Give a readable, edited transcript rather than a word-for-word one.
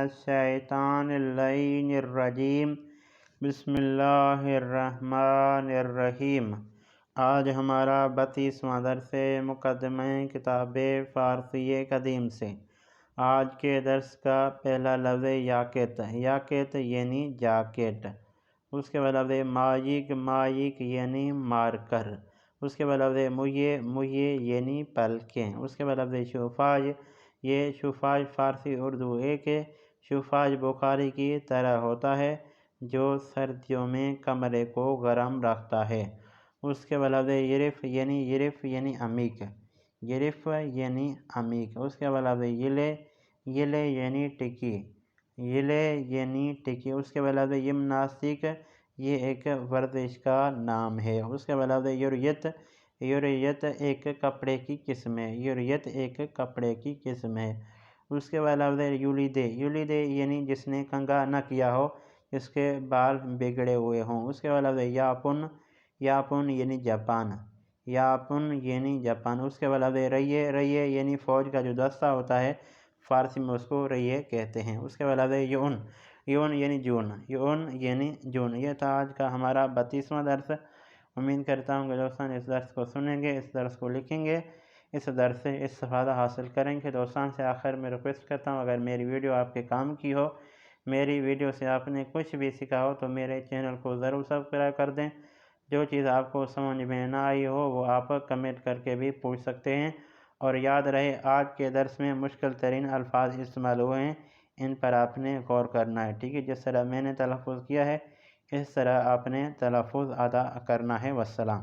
الشیطان اللعین الرجیم بسم اللہ الرحمن الرحیم۔ آج ہمارا 32واں درس مقدمہ کتاب فارسی قدیم سے۔ آج کے درس کا پہلا لفظ یاکت، یاکت یعنی جاکٹ۔ اس کے بعد لفظ مایک، مایک یعنی مار کر۔ اس کے بعد لفظ مہیے، مہیے یعنی پلکیں۔ اس کے بعد لفظ شوفاج، یہ شوفاج فارسی اردو ایک شوفاج بخاری کی طرح ہوتا ہے جو سردیوں میں کمرے کو گرم رکھتا ہے۔ اس کے بعد لفظ یرف یعنی عمیق، یرف یعنی عمیق۔ اس کے بعد لفظ یلے، یلے یعنی ٹکی، یلے یعنی ٹکی۔ اس کے بعد لفظ یمناسٹک، یہ ایک ورزش کا نام ہے۔ اس کے بعد لفظ یوریت، یوریت ایک کپڑے کی قسم ہے، یوریت ایک کپڑے کی قسم ہے۔ اس کے بعد لفظ یولیدے، یولیدے یعنی جس نے کنگھا نہ کیا ہو، جس کے بال بگڑے ہوئے ہوں۔ اس کے بعد لفظ یاپن، یاپن یعنی جاپان، یاپن یعنی جاپان۔ اس کے بعد لفظ ریے، ریے یعنی فوج کا جو دستہ ہوتا ہے، فارسی میں اس کو ریے کہتے ہیں۔ اس کے بعد لفظ یون، یون یعنی جون، یون یعنی جون۔ یہ تھا آج کا ہمارا 32واں درس۔ امید کرتا ہوں کہ دوستان اس درس کو سنیں گے، اس درس کو لکھیں گے، اس درس سے استفادہ حاصل کریں گے۔ دوستان سے آخر میں ریکویسٹ کرتا ہوں، اگر میری ویڈیو آپ کے کام کی ہو، میری ویڈیو سے آپ نے کچھ بھی سیکھا ہو، تو میرے چینل کو ضرور سبسکرائب کر دیں۔ جو چیز آپ کو سمجھ میں نہ آئی ہو وہ آپ کمنٹ کر کے بھی پوچھ سکتے ہیں۔ اور یاد رہے آج کے درس میں مشکل ترین الفاظ استعمال ہوئے ہیں، ان پر آپ نے غور کرنا ہے، ٹھیک ہے؟ جس طرح میں نے تلفظ کیا ہے اس طرح آپ نے تلفظ ادا کرنا ہے۔ والسلام۔